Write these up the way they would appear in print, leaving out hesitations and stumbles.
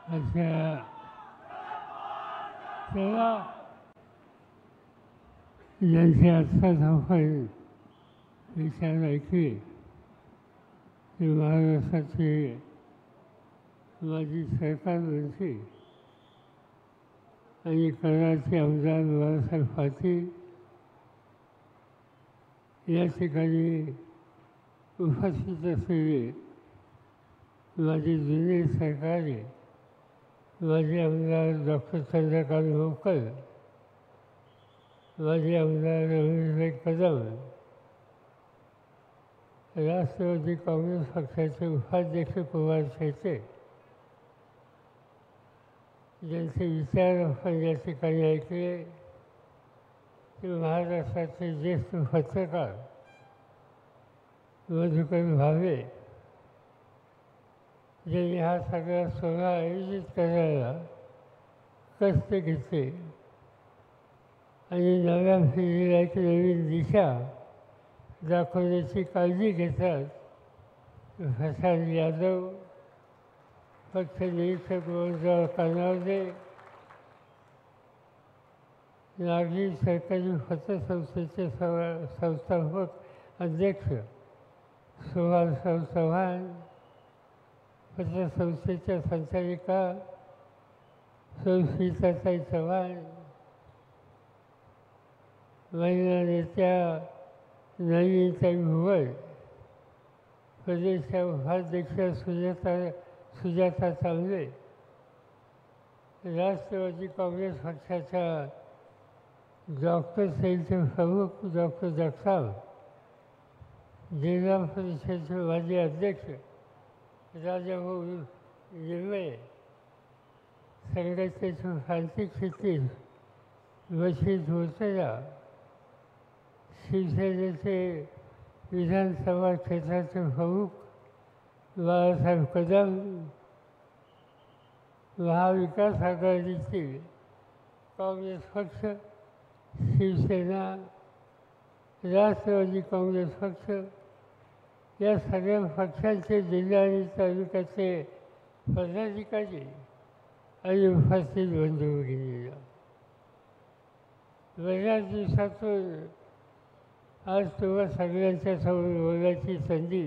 अशा तेव्हा ज्यांची आत्ता धावपळ विचार ऐकली की महाराष्ट्राची माझी सरकार बनते आणि कराडचे आमदार बाळासाहेब पाटील या ठिकाणी उपस्थित असलेले माझे जुने सहकारी माझे आमदार डॉक्टर चंद्रकांत भोकर, माझे आमदार रवींद्र कदम, राष्ट्रवादी काँग्रेस पक्षाचे उपाध्यक्ष कुमार शेटे, ज्यांचे विचार आपण या ठिकाणी ऐकले ते महाराष्ट्राचे ज्येष्ठ पत्रकार मधुकर भावे, ज्यांनी हा सगळा सोहळा आयोजित करायला कष्ट घेतले आणि नव्या पिढीला एक नवीन दिशा दाखवण्याची काळजी घेतात. प्रशांत यादव, पक्ष निरीक्षक गोविंदराव कानावदे, नागरी सरकारी पतसंस्थेचे संस्थापक अध्यक्ष सुभाषराव चव्हाण, पतसंस्थेच्या संचालिका सुस्मिताताई चव्हाण, महिला नेत्या नलिनीताई भुवळ, प्रदेश उपाध्यक्ष सुजाता चांगले, राष्ट्रवादी काँग्रेस पक्षाच्या डॉक्टर सेलचे प्रमुख डॉक्टर जगताप, जिल्हा परिषदेचे माजी अध्यक्ष राजाभाऊ निर्मळे, संघटनेचे प्रांतिक सचिव बशीर मुर्तजा, शिवसेनेचे विधानसभा क्षेत्राचे प्रमुख बाळासाहेब कदम, महाविकास आघाडीतील काँग्रेस पक्ष, शिवसेना, राष्ट्रवादी काँग्रेस पक्ष या सगळ्या पक्षांचे जिल्हा आणि तालुक्याचे पदाधिकारी आणि उपस्थित बंधू भगिनींनो, बऱ्याच दिवसातून आज तुम्हा सगळ्यांच्या समोर बोलायची संधी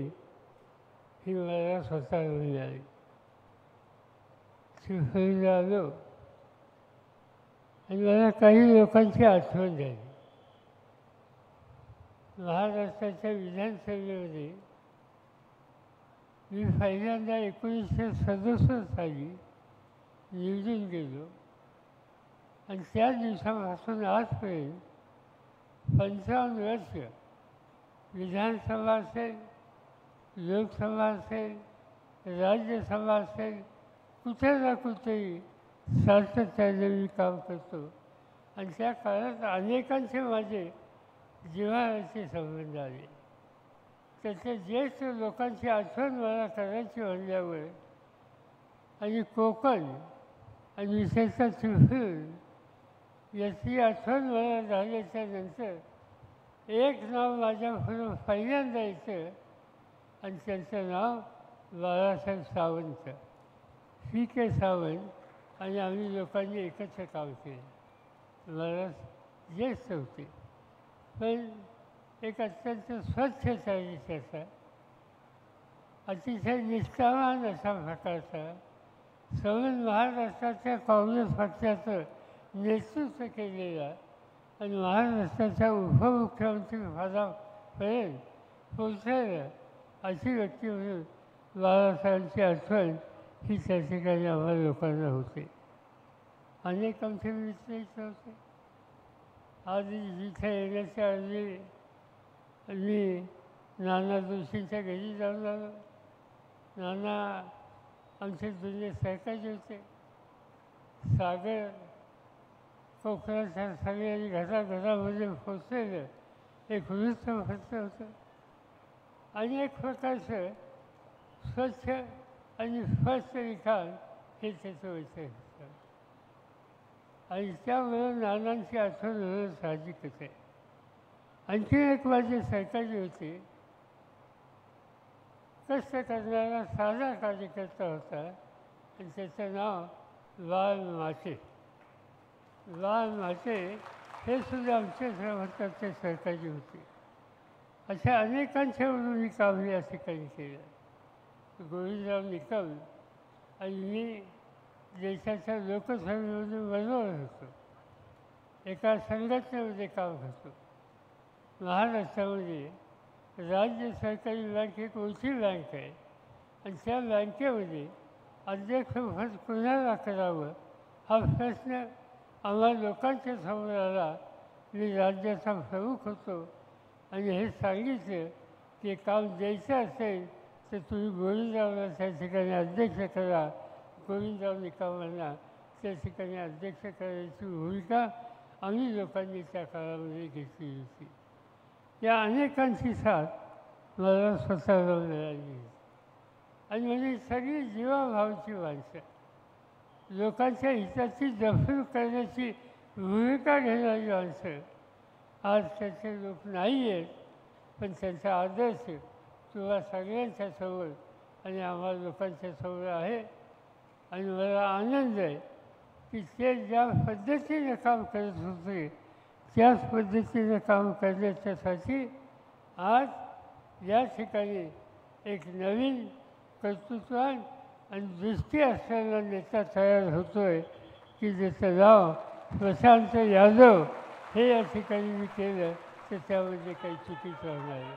ही मला स्वतःला मिळाली. चिखलीला आलो आणि मला काही लोकांची आठवण झाली. महाराष्ट्राच्या विधानसभेमध्ये मी पहिल्यांदा 1967 साली निवडून गेलो आणि त्या दिवसापासून आजपर्यंत 55 वर्ष विधानसभा असेल, लोकसभा असेल, राज्यसभा असेल, कुठे ना कुठेही सातत्याने मी काम करतो आणि त्या काळात अनेकांचे माझे जिव्हाळ्याचे संबंध आले. त्याच्या ज्येष्ठ लोकांची आठवण मला करायची म्हणल्यावर आणि कोकण आणि विशेषतः चिपळूण याची आठवण मला झाल्याच्या नंतर एक नाव माझ्यापुढं पहिल्यांदा येतं आणि त्यांचं नाव बाळासाहेब सावंत, के सावंत. आणि आम्ही लोकांनी एकत्र काम केलं. मला ज्येष्ठ होते पण एक अत्यंत स्वच्छ चरित्राचा, अतिशय निष्ठावान अशा प्रकारचा, संबंध महाराष्ट्राच्या काँग्रेस पक्षाचं नेतृत्व केलेला आणि महाराष्ट्राच्या उपमुख्यमंत्री पदापर्यंत पोचलेलं अशी व्यक्ती म्हणून बाळासाहेबांची आठवण ही त्या ठिकाणी आम्हाला लोकांना होते. अनेक आमचे मित्र इथे होते. आज इथे येण्याच्या आधी मी नाना जोशींच्या घरी जाऊन आलो. नाना आमचे जुने सहकारी होते. सागर कोकणाच्या सगळ्यांनी घराघरामध्ये पोचलेलं एक वृत्तपत्र होतं आणि एक प्रकारचं स्वच्छ आणि स्पष्ट लिखाण हे त्याचं वैशिष्ट्य होतं. आणि त्यामुळे नानांची आठवण होणं साहजिकच आहे. आणखी एक माझे सहकारी होते, कष्ट करणारा साधा कार्यकर्ता होता, आणि त्याचं नाव लाल माते. लाल माते हे सुद्धा आमच्या श्रीमंतांच्या सरकारची होती. अशा अनेकांच्या मी काम या ठिकाणी केलं. गोविंदराव निकम आणि मी देशाच्या लोकसभेमध्ये बरोबर होतो. एका संघटनेमध्ये काम करतो. महाराष्ट्रामध्ये राज्य सरकारी बँक एक मोठी बँक आहे आणि त्या बँकेमध्ये अध्यक्षपद कुणाला करावं हा प्रश्न आम्हा लोकांच्या समोर आला. मी राज्याचा प्रमुख होतो आणि हे सांगितलं की काम द्यायचं असेल तर तुम्ही गोविंदरावला त्या ठिकाणी अध्यक्ष करा. गोविंदराव निकमांना त्या ठिकाणी अध्यक्ष करायची भूमिका आम्ही लोकांनी त्या काळामध्ये घेतली होती. या अनेकांची साथ मला स्वतःला मिळाली आणि म्हणजे सगळी जीवाभावाची माणसं, लोकांच्या हिताची जपणूक करण्याची भूमिका घेणारी माणसं. आज त्याचे लोक नाही आहेत, पण त्यांचा आदर्श तुम्हा सगळ्यांच्या समोर आणि आम्हा लोकांच्या समोर आहे. आणि मला आनंद आहे की ते ज्या पद्धतीने काम करत होते त्याच पद्धतीने काम करण्याच्यासाठी आज या ठिकाणी एक नवीन कर्तृत्वान आणि दृष्टी असलेला नेता तयार होतो आहे की ज्याचं नाव प्रशांत यादव हे या ठिकाणी मी केलं तर त्यामध्ये काही चुकीचं होणार आहे.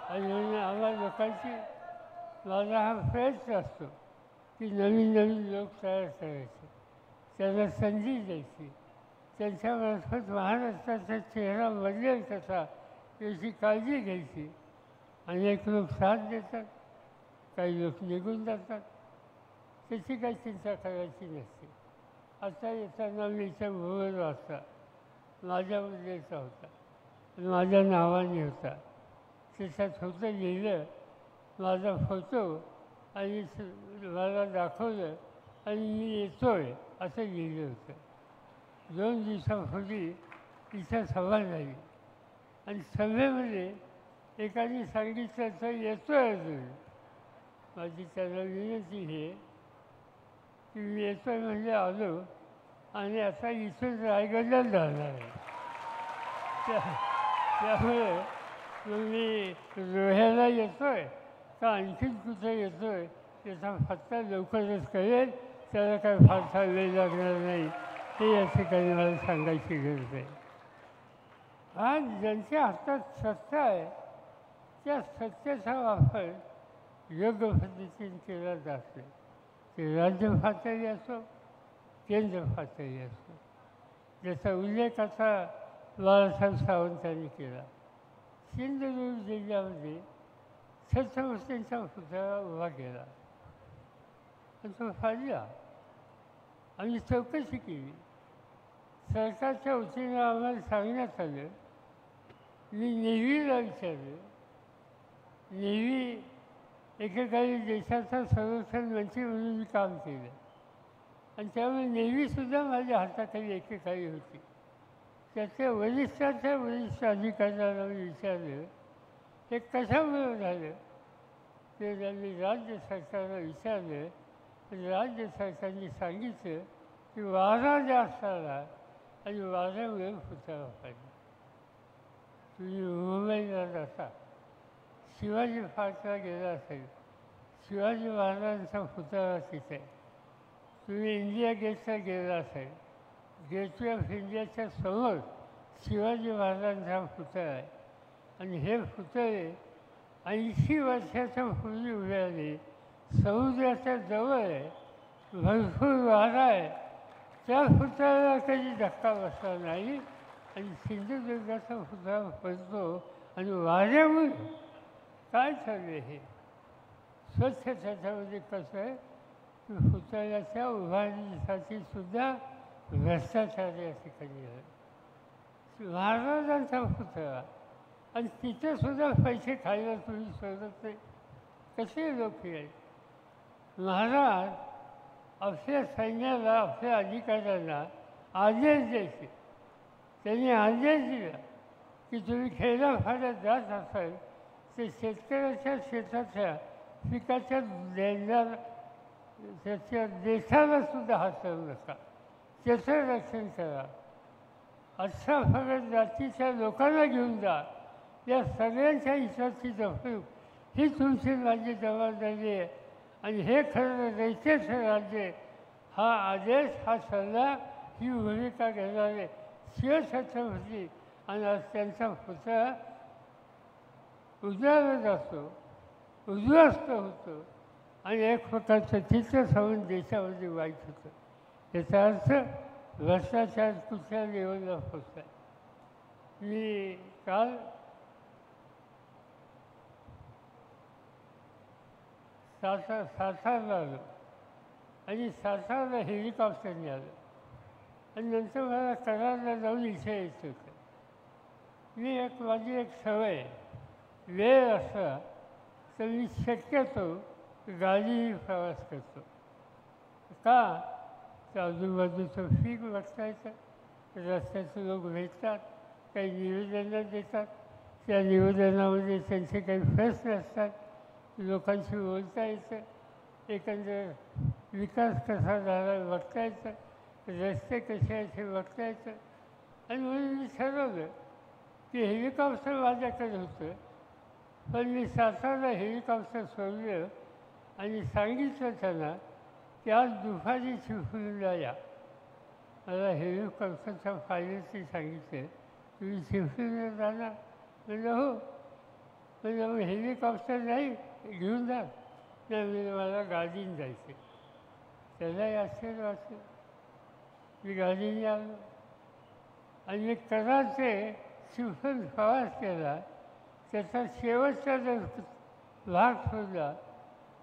आणि म्हणून आम्हा लोकांची माझा हा प्रयत्न असतो की नवीन नवीन लोक तयार करायचे, त्यांना संधी द्यायची, त्यांच्यामार्फत महाराष्ट्राचा चेहरा बदलेल कसा याची काळजी घ्यायची. अनेक लोक साथ देतात, काही लोक निघून जातात, त्याची काही चिंता करायची नसते. आता येताना मी इथं भूगोल वाचता माझ्यामध्येचा होता आणि माझ्या नावाने होता. त्याच्यात होतं लिहिलं माझा फोटो आणि मला दाखवलं आणि मी येतो आहे असं लिहिलं होतं. 2 दिवसापूर्वी इथं सभा झाली आणि सभेमध्ये एकाने सांगितलं तर येतो आहे अजून. माझी त्याला विनंती आहे की मी येतो आहे म्हणजे आलो आणि आता इथून रायगडला जाणार आहे. त्यामुळे मग मी रोह्याला येतो आहे का आणखीन कुठे येतो आहे त्याचा पत्ता लवकरच कळेल. त्याला काय फारसा वेळ लागणार नाही हे या ठिकाणी मला सांगायची गरज आहे. आज ज्यांच्या हातात सत्ता आहे त्या सत्तेचा वापर योग्य पद्धतीने केला जात नाही. ते राज्य पातळी असो, केंद्र पातळी असो. ज्याचा उल्लेख आता बाळासाहेब सावंतांनी केला. सिंधुदुर्ग जिल्ह्यामध्ये छत्रपतींचा पुतळा उभा केला आणि तो फाडला. आम्ही चौकशी केली. सरकारच्या वतीनं आम्हाला सांगण्यात आलं. मी नेव्हीला विचारलं. नेव्ही एकेकाळी देशाचा संरक्षण मंत्री म्हणून मी काम केलं आणि त्यामुळे नेव्हीसुद्धा माझ्या हाताखाली एकेकाळी होती. त्याच्या वरिष्ठांच्या वरिष्ठ अधिकाऱ्यांना मी विचारलं हे कशामुळे झालं. ते त्यांनी राज्य सरकारला विचारलं. राज्य सरकारने सांगितलं की वारा जास्त आला आणि वाऱ्यामुळे पुतळा पाडला. तुम्ही मुंबईला जाता, शिवाजी पार्कला गेला असेल, शिवाजी महाराजांचा पुतळा तिथे. तुम्ही इंडिया गेटला गेला असेल, गेटवे ऑफ इंडियाच्या समोर शिवाजी महाराजांचा पुतळा आहे आणि हे पुतळे 80 वर्षाच्या पूर्वी उभे. समुद्राच्या जवळ आहे, भरपूर वारा आहे, त्या पुतळ्याला कधी धक्का बसला नाही आणि सिंधुदुर्गाचा पुतळा पडतो आणि वाऱ्यामुळे काय चालले हे स्वच्छ. त्याच्यामध्ये कसं आहे की पुतळ्याच्या उभारणीसाठी सुद्धा भ्रष्टाचार या ठिकाणी आहे. महाराजांचा पुतळा आणि तिथेसुद्धा पैसे खायला तुम्ही शोधत नाही. कसे लोक आहेत. महाराज आपल्या सैन्याला, आपल्या अधिकाऱ्यांना आदेश द्यायचे. त्यांनी आदेश दिला की तुम्ही खेड्यापाड्यात जात असाल तर शेतकऱ्याच्या शेताच्या पिकाच्या देणदार त्याच्या देशाला सुद्धा हातवू नका, त्याचं रक्षण करा. अशा सगळ्या जातीच्या लोकांना घेऊन जा. या सगळ्यांच्या हिताची जपणूक ही तुमची माझी जबाबदारी आहे. आणि हे खरं रयतेच राज्य, हा आदेश, हा सल्ला, ही भूमिका घेणारे शिवछत्रपती आणि आज त्यांचा पुतळा उजाळत असतो, उद्ध्वस्त होतो आणि एक प्रकारचं चित्र समजून देशामध्ये वाईट होतं. याचा अर्थ भ्रष्टाचार कुठल्या लेवलला पोचला. मी काल सातारला आलो आणि सातारला हेलिकॉप्टरने आलो आणि नंतर मला कराडला जाऊन इथे यायचं होतं. माझी एक सवय, वेळ असला तर मी शक्यतो गाडीने प्रवास करतो. का तर आजूबाजूचं फीक बघता येतं, रस्त्याचे लोक भेटतात, काही निवेदनं देतात, त्या निवेदनामध्ये त्यांचे काही प्रश्न असतात, लोकांशी बोलता येतं, एकंदर विकास कसा झाला बघता येतं, रस्ते कसे आहेत हे बघता येतं. आणि म्हणून मी ठरवलं की हेलिकॉप्टर माझ्याकडे होतं, पण मी सातारला हेलिकॉप्टर सोडलं आणि सांगितलं त्यांना की आज दुपारी चिपळूणला या. मला हेलिकॉप्टरच्या पायलटने सांगितलं तुम्ही चिपळूणला जाणार. म्हणजे हो. म्हणजे मग हेलिकॉप्टर नाही घेऊन जा. नाही म्हणजे मला गाडीने जायचं. त्यालाही आश्चर्य वाटलं. मी गाडीने आलो आणि मी कराडचे चिपळूण प्रवास केला. त्याचा शेवटचा जर भाग सोडला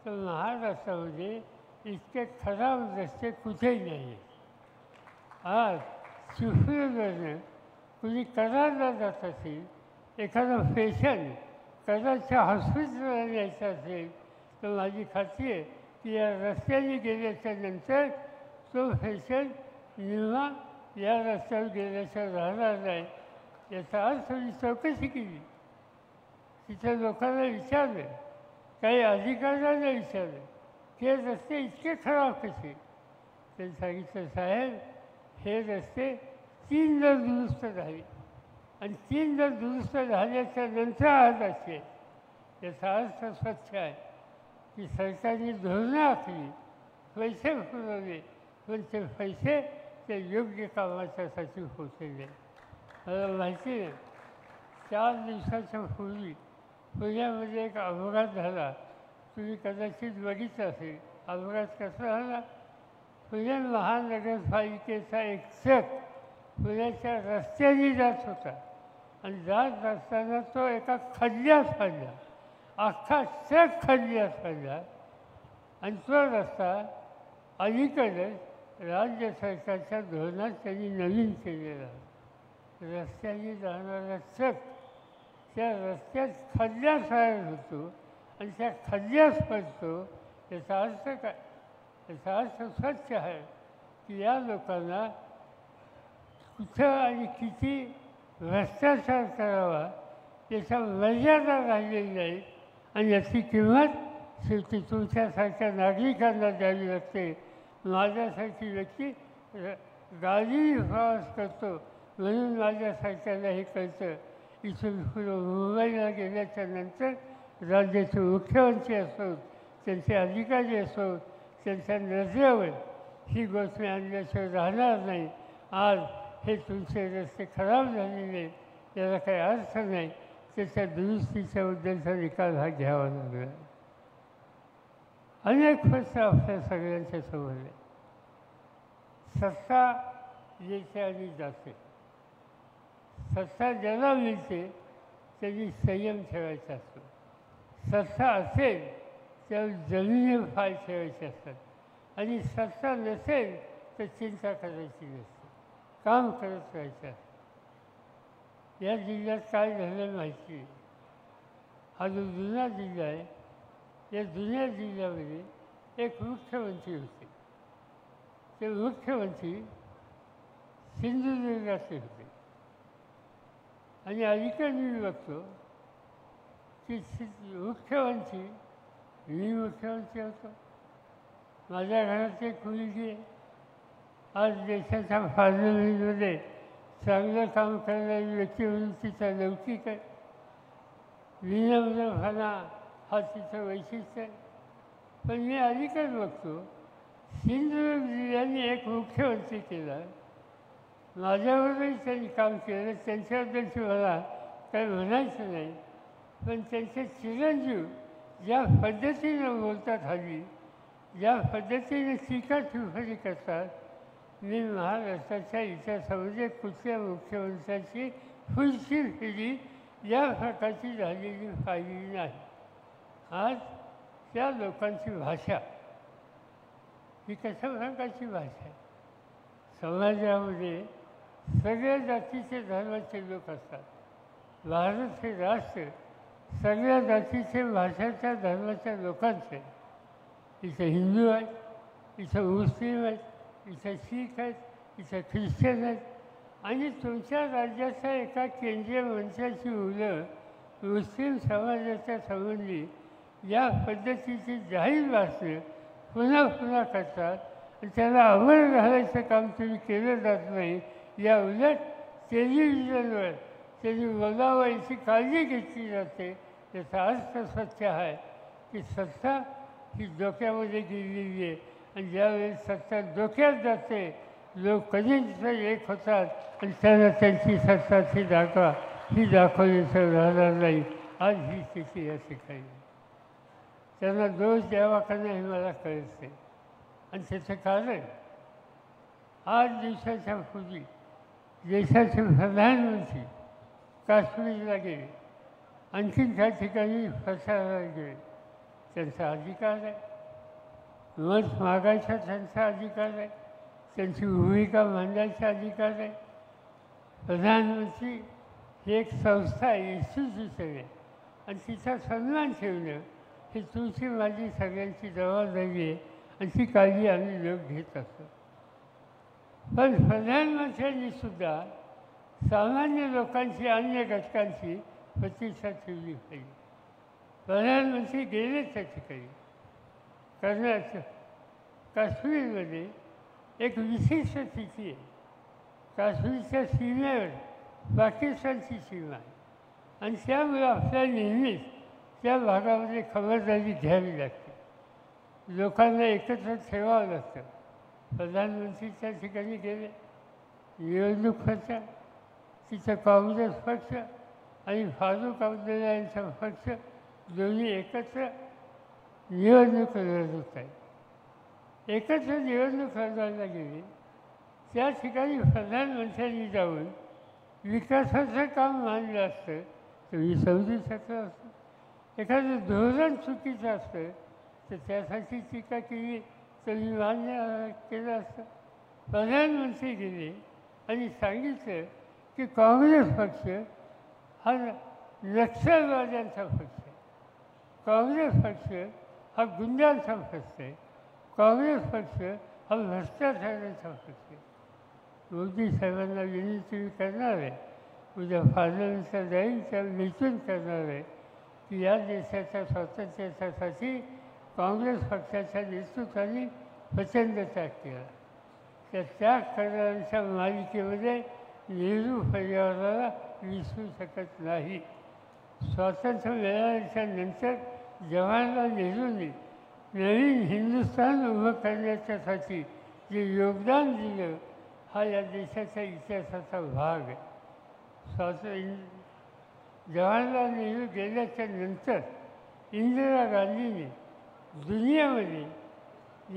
तर महाराष्ट्रामध्ये इतके खराब रस्ते कुठेही नाही आहेत. आज चिपळूणवरनं कुणी कराडला जात असेल, एखादा पेशंट कराडच्या हॉस्पिटलला न्यायचा असेल तर माझी खात्री आहे की या रस्त्याने गेल्याच्या नंतर तो पेशंट निम्मा या रस्त्यावर गेल्याशिवाय राहणार नाही. याचा अर्थ मी चौकशी केली, तिथल्या लोकांना विचारलं, काही अधिकाऱ्यांना विचारलं की हे रस्ते इतके खराब कसे. त्यांनी सांगितलं साहेब हे रस्ते 3दा दुरुस्त झाले आणि 3दा दुरुस्त झाल्याच्या नंतर आज असे. याचा अर्थ स्वच्छ आहे की सरकारने धोरणं आखली, पैसे पुरवले, पण ते पैसे ते योग्य कामाच्यासाठी पोचले. मला माहिती आहे 4 दिवसाच्या पूर्वी पुण्यामध्ये एक अपघात झाला. तुम्ही कदाचित बघितलं असेल. अपघात कसा झाला? पुणे महानगरपालिकेचा एक ट्रक पुण्याच्या रस्त्याने जात होता आणि जात असताना तो एका खड्ड्यात पडला. अख्खा ट्रक खड्ड्यात पडला आणि तो रस्ता अलीकडेच राज्य सरकारच्या धोरणात त्यांनी नवीन केलेला. रस्त्याने जाणारा ट्रक त्या रस्त्यात खड्ड्यात तयार होतो आणि त्या खड्ड्यात पडतो. याचा अर्थ काय? याचा अर्थ स्वच्छ आहे की या लोकांना कुठं आणि किती भ्रष्टाचार करावा त्याच्या मर्यादा राहिलेली नाही आणि याची किंमत शेवटी तुमच्यासारख्या नागरिकांना द्यावी लागते. माझ्यासारखी व्यक्ती गाडीने प्रवास करतो म्हणून माझ्यासारख्याला हे कळतं. इथून पुढं मुंबईला गेल्याच्या नंतर राज्याचे मुख्यमंत्री असोत, त्यांचे अधिकारी असोत, त्यांच्या नजरेवर ही गोष्ट आणल्याशिवाय राहणार नाही. आज हे तुमचे रस्ते खराब झालेले, याला काही अर्थ नाही. त्याच्या दुरुस्तीच्या उद्देशाचा निकाल हा घ्यावा लागला. अनेक प्रश्न आपल्या सगळ्यांच्या समोर आहे. सत्ता येते आणि जाते. सत्ता ज्याला मिळते त्यांनी संयम ठेवायचा असतो. सत्ता असेल त्यावर जमिनीवर पाय ठेवायचे असतात आणि सत्ता नसेल तर चिंता करायची नसते, काम करत राहायचं असतं. या जिल्ह्यात काय झालं माहिती आहे? हा जो जुना जिल्हा आहे, या जुन्या जिल्ह्यामध्ये एक मुख्यमंत्री होते. ते मुख्यमंत्री सिंधुदुर्गाचे होते आणि अलीकडे मी बघतो की मुख्यमंत्री, मी मुख्यमंत्री होतो, माझ्या घरात एक मुलगी आहे. आज देशाच्या पार्लमेंटमध्ये चांगलं काम करणारी व्यक्ती म्हणून तिचा लौकिक आहे. विनम्रपणा हा तिचं वैशिष्ट्य आहे. पण मी अलीकडे बघतो सिंधुदुर्ग जिल्ह्याने एक मुख्यमंत्री केला. माझ्याबरोबरही त्यांनी काम केलं, त्यांच्याबद्दलची मला काही म्हणायचं नाही. पण त्यांचे चिरंजीव ज्या पद्धतीनं बोलतात हल्ली, ज्या पद्धतीने टीका टिप्पणी करतात, मी महाराष्ट्राच्या इतिहासामध्ये कुठल्या मुख्यमंत्र्यांची पुढची पिढी या प्रकारची झालेली पाहिली नाही. आज त्या लोकांची भाषा ही कशा प्रकारची भाषा आहे? समाजामध्ये सगळ्या जातीचे धर्माचे लोक असतात. भारत हे राष्ट्र सगळ्या जातीचे भाषाच्या धर्माच्या लोकांचे. इथे हिंदू आहेत, इथं मुस्लिम आहेत, इथं शीख आहेत, इथं ख्रिश्चन आहेत. आणि तुमच्या राज्याच्या एका केंद्रीय मंत्र्याची मुलं मुस्लिम समाजाच्या संबंधी या पद्धतीची जाहीर भाषणे पुन्हा पुन्हा करतात आणि त्याला अमर घालायचं काम तुम्ही केलं जात नाही. या उलट टेलिव्हिजनवर त्यांनी बोलावं याची काळजी घेतली जाते. याचा अर्थ स्वच्छ आहे की सत्ता ही डोक्यामध्ये गेलेली आहे आणि ज्यावेळेस सत्ता डोक्यात जाते लोक कधीच एक होतात आणि त्यांना त्यांची सत्ताची ही दाखवण्याचं राहणार नाही. आज ही स्थिती या ठिकाणी. त्यांना दोष द्यावा का नाही मला कळत नाही. आणि त्याचं कारण 8 दिवसाच्या पूर्वी देशाचे प्रधानमंत्री काश्मीरला गेले, आणखीन त्या ठिकाणी प्रचाराला गेले. त्यांचा अधिकार आहे, मत मागायचा त्यांचा अधिकार आहे, त्यांची भूमिका मांडायचा अधिकार आहे. प्रधानमंत्री ही एक संस्था आहे, इन्स्टिट्यूशन आहे आणि तिचा सन्मान ठेवणं ही तुमची माझी सगळ्यांची जबाबदारी आहे आणि ती काळजी आम्ही लोक घेत असतो. पण प्रधानमंत्र्यांनी सुद्धा सामान्य लोकांची अन्य घटकांची प्रतीक्षा ठेवली पाहिजे. प्रधानमंत्री गेले त्या ठिकाणी. काश्मीरमध्ये एक विशिष्ट स्थिती आहे. काश्मीरच्या सीमेवर पाकिस्तानची सीमा आहे आणि त्यामुळे आपल्याला नेहमीच त्या भागामध्ये खबरदारी घ्यावी लागते. लोकांना एकत्र ठेवावं लागतं. प्रधानमंत्री त्या ठिकाणी गेले, निवडणूक होत्या. तिथं काँग्रेस पक्ष आणि फारुख अब्दुल्ला यांचा पक्ष दोन्ही एकत्र निवडणूक लढत होत आहेत. एकत्र निवडणूक लढवायला गेली. त्या ठिकाणी प्रधानमंत्र्यांनी जाऊन विकासाचं काम मांडलं असतं तर मी समजू शकलो असतं. एखादं धोरण चुकीचं असतं तर त्यासाठी टीका केली तर मी मान्य केलं असतं. प्रधानमंत्री गेले आणि सांगितलं की काँग्रेस पक्ष हा नक्षलवाद्यांचा पक्ष आहे, काँग्रेस पक्ष हा गुंडांचा पक्ष आहे, काँग्रेस पक्ष हा भ्रष्टाचाराचा पक्ष आहे. मोदी साहेबांना विनंती करणार आहे, उद्या पार्लमेंटला जाईल त्या विचार करणार आहे की या देशाच्या स्वातंत्र्यासाठी काँग्रेस पक्षाच्या नेतृत्वाने प्रचंड त्याग केला. त्या त्याग करणाऱ्यांच्या मालिकेमध्ये नेहरू परिवाराला विसरू शकत नाही. स्वातंत्र्य मिळाल्याच्या नंतर जवाहरलाल नेहरूंनी नवीन हिंदुस्थान उभं करण्याच्यासाठी जे योगदान दिलं हा या देशाच्या इतिहासाचा भाग आहे. जवाहरलाल नेहरू गेल्याच्या नंतर इंदिरा गांधीने दुनियामध्ये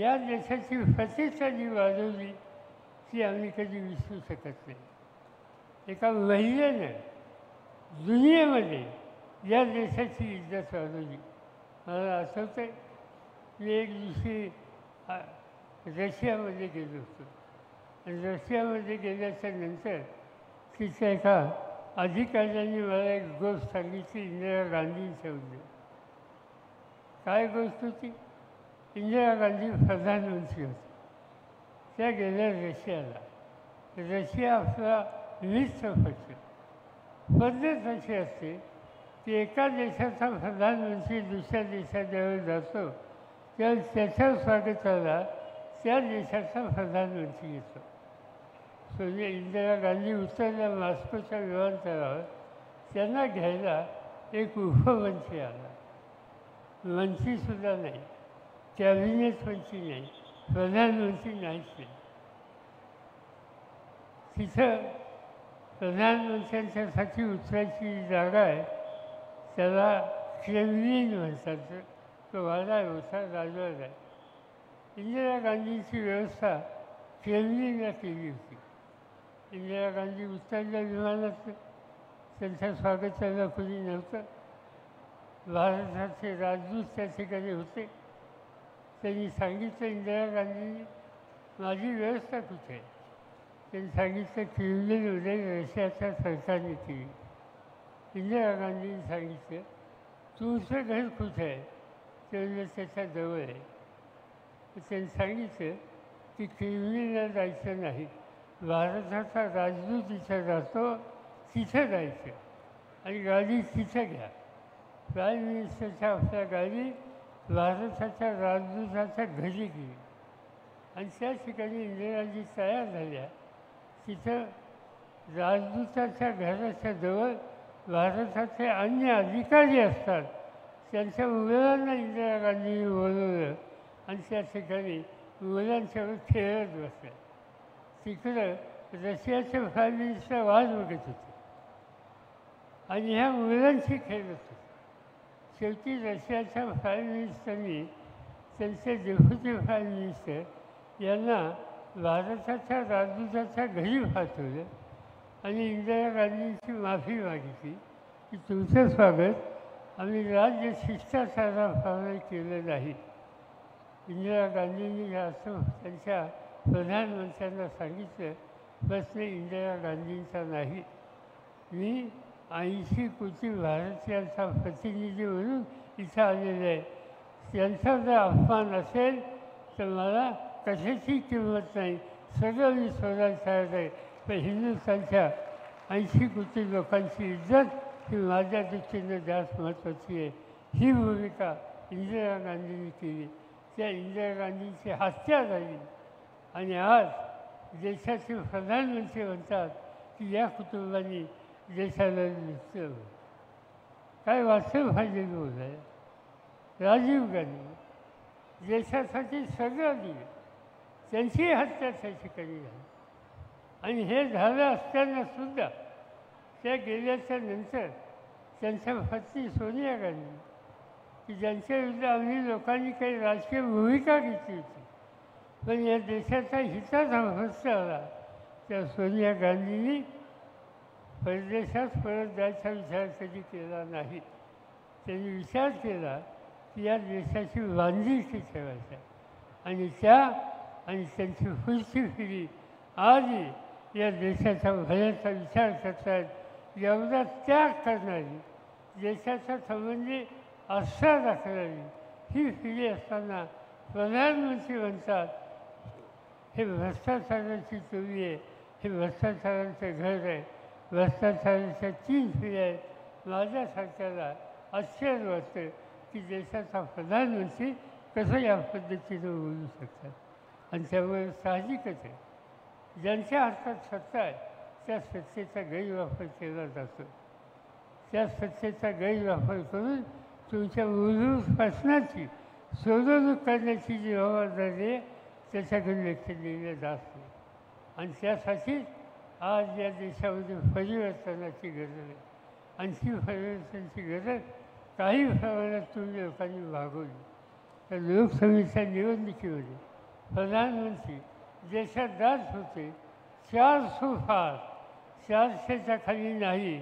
या देशाची प्रतिष्ठा जी वाढवली ती आम्ही कधी विसरू शकत नाही. एका महिलेनं दुनियेमध्ये या देशाची इज्जत वाढवली. मला आठवतं आहे मी एक दिवशी रशियामध्ये गेलो होतो आणि रशियामध्ये गेल्याच्या नंतर तिच्या एका अधिकाऱ्यांनी मला एक गोष्ट सांगितली इंदिरा गांधींच्याबद्दल. काय गोष्ट होती? इंदिरा गांधी प्रधानमंत्री होते. त्या गेल्या रशियाला. रशिया आपला मित्र पक्ष. पद्धत अशी असते की एका देशाचा प्रधानमंत्री दुसऱ्या देशात ज्यावेळेस जातो तर त्याच्या स्वागताला त्या देशाचा प्रधानमंत्री येतो. सोनिया इंदिरा गांधी उतरल्या मॉस्कोच्या विमानतळावर. त्यांना घ्यायला एक उपमंत्री आला. मंत्रीसुद्धा नाही, कॅबिनेट मंत्री नाही, प्रधानमंत्री नाहीच नाही. तिथं प्रधानमंत्र्यांच्यासाठी उतरायची जागा आहे, त्याला क्रेमलिन म्हणतात. तो वाडा होता, राजवाडा आहे. इंदिरा गांधींची व्यवस्था क्रेमलिनला केली होती. इंदिरा गांधी उतरल्या विमानात, त्यांचं स्वागत करायला कोणी नव्हतं. भारताचे राजदूत त्या ठिकाणी होते. त्यांनी सांगितलं इंदिरा गांधींनी, माझी व्यवस्था कुठे आहे? त्यांनी सांगितलं क्रेमलिनमध्ये रशियाच्या सरकारने केली. इंदिरा गांधींनी सांगितलं तुमचं घर कुठे आहे? ते त्याच्या जवळ आहे. त्यांनी सांगितलं की क्रेमलिनला जायचं नाही, भारताचा राजदूत इथं जातो, तिथं जायचं आणि गाडी तिथं घ्या. प्राईम मिनिस्टरच्या आपल्या गाडी भारताच्या राजदूताच्या घरी गेली आणि त्या ठिकाणी इंदिराजी तयार झाल्या. तिथं राजदूताच्या घराच्या जवळ भारताचे अन्य अधिकारी असतात. त्यांच्या मुलांना इंदिरा गांधींनी बोलवलं आणि त्या ठिकाणी मुलांच्यावर खेळत बसल्या. तिकडं रशियाचे प्राईम मिनिस्टर वाट बघत होते आणि ह्या मुलांशी खेळत होते. शेवटी रशियाच्या प्राईम मिनिस्टरनी त्यांचे डेप्युटी प्राईम मिनिस्टर यांना भारताच्या राजदूताच्या घरी पाठवलं आणि इंदिरा गांधींची माफी मागितली की तुमचं स्वागत आम्ही राज्य शिष्टाचाराप्रमाणे केलं नाही. इंदिरा गांधींनी असं त्यांच्या प्रधानमंत्र्यांना सांगितलं, प्रश्न इंदिरा गांधींचा नाही. मी 80 कोटी भारतीयांचा प्रतिनिधी म्हणून इथं आलेलं आहे. त्यांचा जर अपमान असेल तर मला कशाची किंमत नाही, सगळं मी सोडायला तयार आहे. पण हिंदुस्थानच्या 80 कोटी लोकांची इज्जत ही माझ्या दृष्टीनं जास्त महत्त्वाची आहे. ही भूमिका इंदिरा गांधींनी केली. त्या इंदिरा गांधींची हत्या झाली आणि आज देशाचे प्रधानमंत्री म्हणतात की या कुटुंबांनी देशाला लुटलं. काय वाचलं पाहिजे बोल आहे. राजीव गांधी देशासाठी सगळं दिलं, त्यांची हत्या त्या ठिकाणी झाली. आणि हे झालं असताना सुद्धा त्या गेल्याच्या नंतर त्यांच्या पत्नी सोनिया गांधी की ज्यांच्या विरुद्ध आम्ही लोकांनी काही राजकीय भूमिका घेतली होती, पण या देशाचा हिताचा भ्रष्ट आला, त्या सोनिया गांधींनी परदेशात परत जायचा विचार कधी केला नाही. त्यांनी विचार केला की या देशाची बांधिलकी ठेवायचा आणि त्यांची पुढची पिढी आजही या देशाच्या भल्याचा विचार करतात. एवढा त्याग करणारी, देशाच्या संबंधी आस्था दाखवणारी ही पिढी असताना प्रधानमंत्री म्हणतात हे भ्रष्टाचाराची चोरी आहे, हे भ्रष्टाचाराचं घर आहे, भ्रष्टाचाराच्या 3 पिढ्या आहेत. माझ्यासारख्याला आश्चर्य वाटतं की देशाचा प्रधानमंत्री कसं या पद्धतीनं बोलू शकतात. आणि त्यामुळे साहजिकच आहे, ज्यांच्या हातात सत्ता आहे त्या सत्तेचा गैरवापर केला जातो. त्या सत्तेचा गैरवापर करून तुमच्या मूलभूत प्रश्नाची सोडवणूक करण्याची जी जबाबदारी आहे त्याच्याकडे लक्ष दिलं जात नाही. आणि त्यासाठी आज या देशामध्ये परिवर्तनाची गरज आहे. आणि ती परिवर्तनाची गरज काही प्रमाणात तुम्ही लोकांनी भागवली. तर लोकसभेच्या निवडणुकीमध्ये प्रधानमंत्री देशात जात होते 400 पार, 400च्या खाली नाही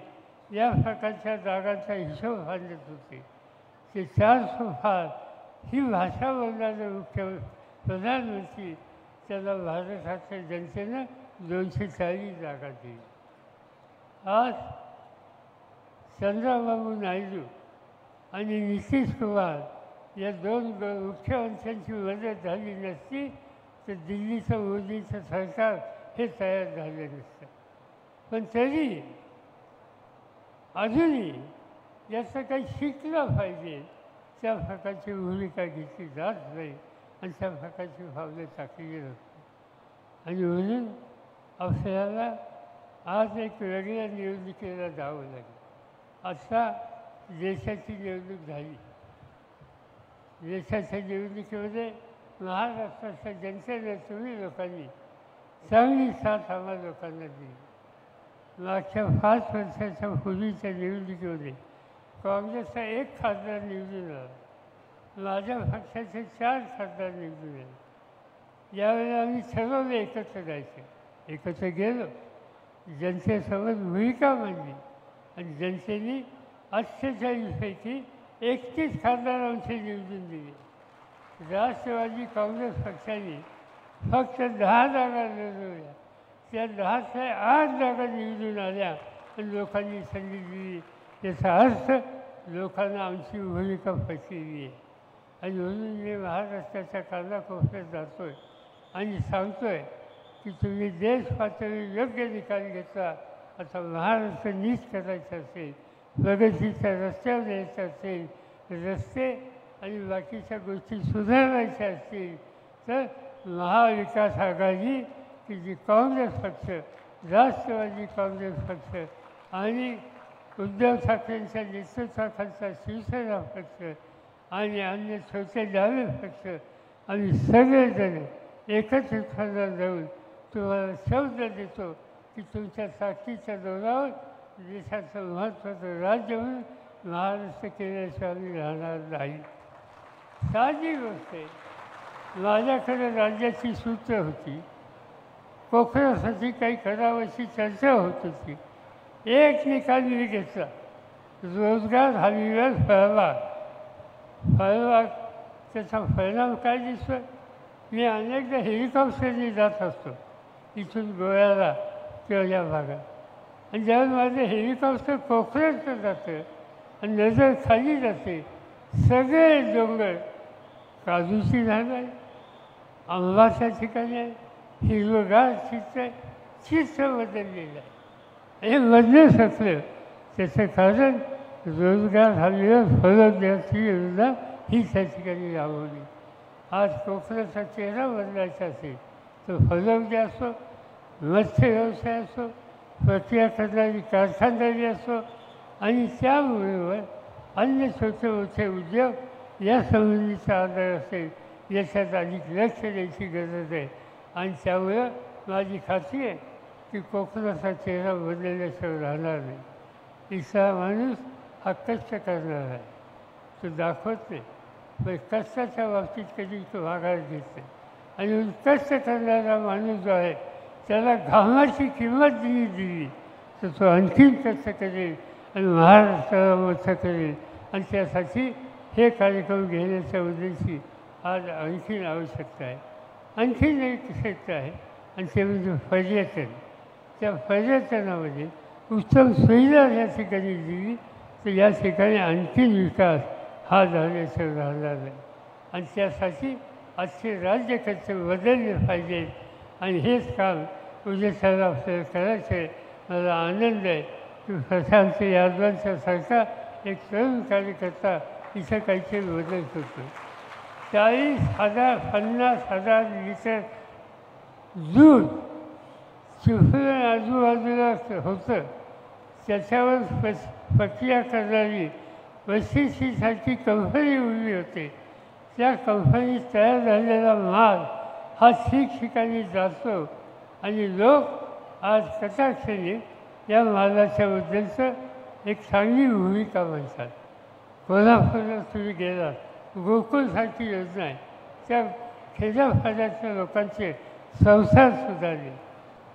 या प्रकारच्या जागांचा हिशोब बांधत होते. ते 400 पार ही भाषा बोलणारे मुख्य प्रधानमंत्री त्याला भारताच्या जनतेनं 240 जागा दिली. आज चंद्रबाबू नायडू आणि नितीश कुमार या 2 मुख्यमंत्र्यांची मदत झाली नसती तर दिल्लीचं मोदीचं सरकार हे तयार झालं नसतं. पण तरी अजूनही याचं काही शिकलं पाहिजे त्या प्रकारची भूमिका घेतली जात नाही आणि त्या प्रकारची पावले टाकली जातात. आणि म्हणून आपल्याला आज एक वेगळ्या निवडणुकीला जावं लागेल. आता देशाची निवडणूक झाली. देशाच्या निवडणुकीमध्ये महाराष्ट्राच्या जनतेने तुम्ही लोकांनी चांगली साथ आम्हा लोकांना दिली. मागच्या 5 वर्षाच्या पूर्वीच्या निवडणुकीमध्ये काँग्रेसचा 1 खासदार निवडून आला. माझ्या पक्षाचे 4 खासदार निवडून आले. यावेळेला आम्ही ठरवलं एकत्र जायचं. एकत्र गेलो, जनतेसमोर भूमिका मांडली आणि जनतेने 48पैकी 31 खासदार आमचे निवडून दिले. राष्ट्रवादी काँग्रेस पक्षाने फक्त 10 जागा लढवल्या. त्या 10च्या 8 जागा निवडून आल्या आणि लोकांनी संधी दिली. याचा अर्थ लोकांना आमची भूमिका पटलेली आहे. आणि म्हणून मी महाराष्ट्राच्या कानाकोपऱ्यात जातो आहे आणि सांगतो आहे की तुम्ही देश पातळीवर योग्य निकाल घेतला. आता महाराष्ट्र नीट करायचं असेल, प्रगतीच्या रस्त्यावर यायचं असेल, रस्ते आणि बाकीच्या गोष्टी सुधारायच्या असतील तर महाविकास आघाडी की जी काँग्रेस पक्ष, राष्ट्रवादी काँग्रेस पक्ष आणि उद्धव ठाकरेंच्या नेतृत्वाखालचा शिवसेना पक्ष आणि अन्य छोटे डावे पक्ष आम्ही सगळेजण एकत्रितपणे जाऊन तुम्हाला शब्द देतो की तुमच्या ताकदीच्या जोरावर देशाचं महत्त्वाचं राज्य म्हणून महाराष्ट्र केल्याशिवाय आम्ही राहणार नाही. साधी गोष्ट आहे. माझ्याकडे राज्याची सूत्र होती. कोकणासाठी काही करावं अशी चर्चा होत होती. एक निकाल मी घेतला, रोजगार हमीवर फळबाग. फळबाग त्याचा परिणाम काय दिसतो? मी अनेकदा हेलिकॉप्टरने जात असतो इथून गोव्याला किंवा या भागात आणि ज्यावेळेस माझं हेलिकॉप्टर कोकणात जातं आणि नजर खाली जाते, सगळे डोंगर काजूची झाड आहे, आंबाच्या ठिकाणी आहे, हिरवगार चित्र आहे, चित्र बदललेलं आहे. हे बदलू शकलं त्याचं कारण रोजगार हमीवर फळबागाची योजना ही त्या ठिकाणी राबवली. आज कोकणाचा चेहरा बदलायचा असेल तर फळबाग असो, मत्स्य व्यवसाय असो, प्रक्रिया करणारी कारखानदारी असो आणि त्याबरोबर अन्य छोटे मोठे उद्योग या संबंधीचा आधार असेल याच्यात अधिक लक्ष द्यायची गरज आहे. आणि त्यामुळं माझी खात्री आहे की कोकणाचा चेहरा बदलल्याशिवाय राहणार नाही. इथला माणूस हा कष्ट करणार आहे, तो दाखवत नाही, पण कष्टाच्या बाबतीत कधी तो माघार घेत नाही. आणि कष्ट करणारा माणूस जो आहे त्याला घामाची किंमत दिली तर तो आणखीन कष्ट करेल आणि महाराष्ट्राला मोठं करेल. आणि त्यासाठी हे कार्यक्रम घेण्याच्या उद्देशी आज आणखीन आवश्यकता आहे. आणखीन एक क्षेत्र आहे आणि ते म्हणजे पर्यटन. त्या पर्यटनामध्ये उत्तम सुविधा या ठिकाणी दिली तर या ठिकाणी आणखीन विकास हा झाल्याशिवाय राहणार नाही. आणि त्यासाठी आजचे राज्यकर्ते बदलले पाहिजेत आणि हेच काम उद्देशाला आपल्याला करायचं आहे. मला आनंद आहे की प्रशांत यादवांच्या सारखा एक तरुण कार्यकर्ता इथं काहीतरी बदल करतो. 40,000 50,000 लिटर दूध चिपळूण आजूबाजूला होतं, त्याच्यावर प्रक्रिया करणारी वैशिष्ट्यीसारखी कंपनी उभी होते. त्या कंपनीत तयार झालेला माल हा ठिकठिकाणी जातो आणि लोक आज कटाक्षाने या मालाच्याबद्दलचं एक चांगली भूमिका मांडतात. कोल्हापूरला तुम्ही गेलात, गोकुळसारखी योजना आहे, त्या खेड्यापाड्यातल्या लोकांचे संसार सुधारले.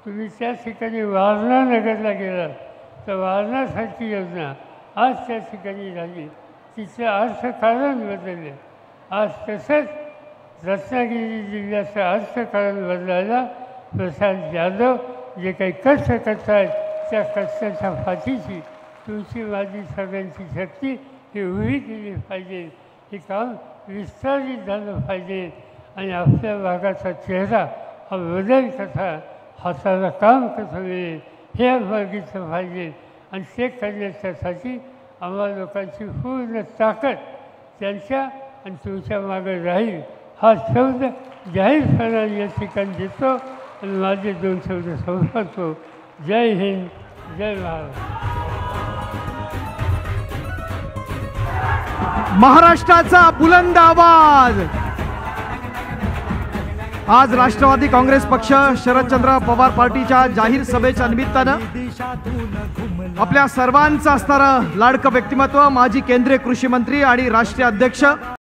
तुम्ही त्या ठिकाणी वारणा नगरला गेलात तर वारणासारखी योजना आज त्या ठिकाणी झाली, तिचं अर्थकारण बदलले. आज तसंच रत्नागिरी जिल्ह्याचं अर्थकारण बदलायला प्रशांत यादव जे काही कष्ट करत आहेत त्या कष्टाच्या पाठीशी तुमची माझी सगळ्यांची शक्ती ही उभी केली पाहिजे. हे काम विस्तारित झालं पाहिजे आणि आपल्या भागाचा चेहरा हा बदल कसा, हाताला काम कसं मिळेल हे बघितलं पाहिजे. आणि ते करण्याच्यासाठी आम्हा लोकांची पूर्ण ताकद त्यांच्या आणि तुमच्या मागे राहील हा शब्द जाहीरपणाने या ठिकाणी देतो आणि माझे 2 शब्द संपवतो. जय हिंद, जय महाराष्ट्र. महाराष्ट्राचा बुलंद आवाज. आज राष्ट्रवादी काँग्रेस पक्ष शरदचंद्र पवार पार्टीच्या जाहीर सभेच्या निमित्तानं आपल्या सर्वांचं असणारं लाडकं व्यक्तिमत्व माजी केंद्रीय कृषी मंत्री आणि राष्ट्रीय अध्यक्ष